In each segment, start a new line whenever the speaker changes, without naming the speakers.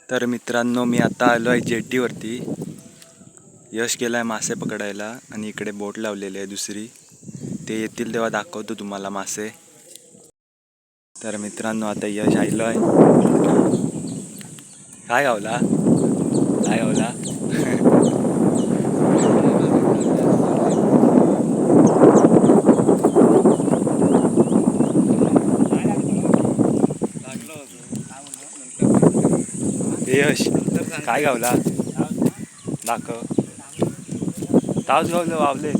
तर मित्रांनो, मी आता आलो आहे जेटीवरती. यश गेलाय मासे पकडायला आणि इकडे बोट लावलेली आहे दुसरी. ते येतील तेव्हा दाखवतो तुम्हाला मासे. तर मित्रांनो, आता यश आलो आहे. काय गावला काय गावला यश काय गावला दाखव. तास गावलं वावले.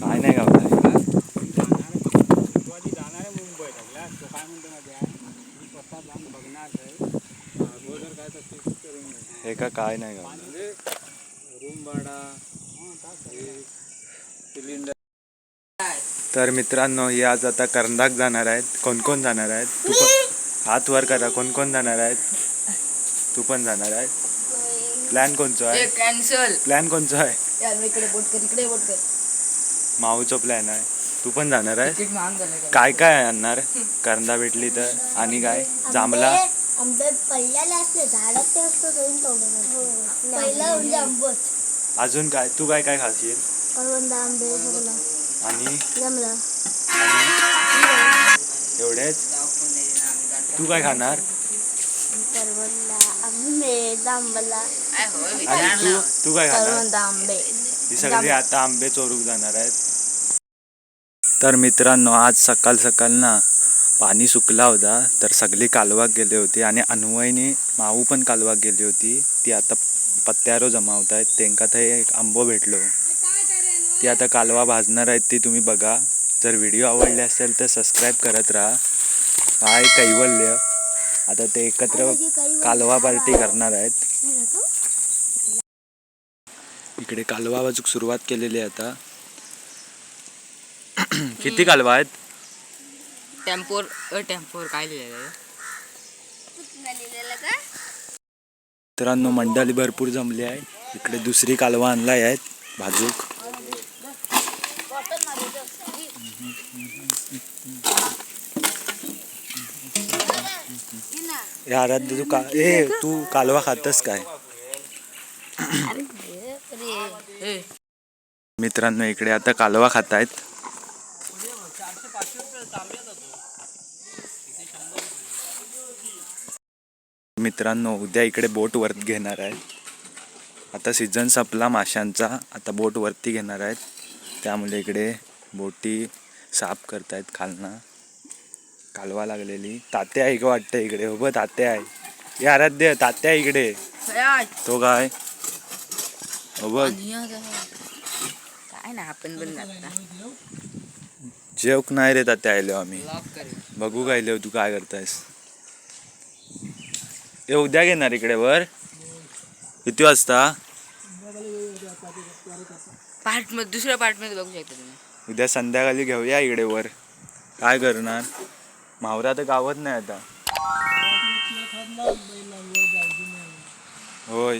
काय नाही गावला. हे का काय नाही गावला. तर मित्रांनो, हे आज आता करंदाक जाणार आहेत. कोण कोण जाणार आहेत? तू पण हात वर करा. कोण कोण जाणार आहेत? तू पण जाणार आहे. प्लॅन कोणचा आहे?
कॅन्सल.
प्लॅन कोणचा आहे?
इकडे बोट कर.
माऊचा प्लॅन आहे. तू पण जाणार आहे.
तिकीट महाग झालं.
काय काय आणणार? करंदा भेटली तर. आणि काय जांभला
आंबे पहिल्याला असले झाडात ते असतो दोन तोडून पहिला म्हणजे आंबट.
अजून काय? तू काय काय खाशील?
करवंद आंबे सगळं
आणि
जमलं.
एवढेच? तू काय खाणार?
करवंद आंबे जांभळा
आणि तू तू काय खाणार?
करवंद आंबे.
ही सगळी आता आंबे चोरूक जाणार आहेत. तर मित्रांनो, आज सकाळ सकाळ ना पाणी सुकला होता. तर सगळी कालवाक गेले होते आणि अन्वयने माऊ पण कालवाक गेली होती. ती आता पत्त्यारो जमावत आहेत. त्यांका थंय एक आंबो भेटलो. ती आता कालवा भाजणार आहेत. ती तुम्ही बघा. जर व्हिडिओ आवडले असेल तर सबस्क्राईब करत राहा. काय कैवल्य. आता ते एकत्र कालवा पार्टी करणार आहेत. इकडे कालवा वाजूक सुरुवात केलेली आहे आता. किती कालवा आहेत?
टेम्पोर काय लिहिलेलं?
मित्रांनो, मंडळी भरपूर जमली आहे. इकडे दुसरी कालवा आणलाय आहेत भाजूक. तू कालवा खातस काय? मित्रांनो, इकडे आता कालवा खातायत. मित्रांनो, उद्या इकडे बोट वरती घेणार आहेत. आता सीझन संपला माशांचा. आता बोट वरती घेणार आहेत. त्यामुळे इकडे बोटी साफ करतायत खालना. कालवा लागलेली. तात्या आहे का वाटतं इकडे? हो, तात्या आहे. हे आराध्य तात्या आहे इकडे. तो काय हो बघ.
काय ना आपण पण
जेवक नाही रे तात्या. आलो आम्ही. बघू काय तू काय करतायस. हे उद्या घेणार इकडे वर. किती वाजता?
दुसऱ्या पार्ट मध्ये बघू शकता तुम्ही.
उद्या संध्याकाळी घेऊया इकडे वर. काय करणार? मावरा तर गावत नाही आता. होय.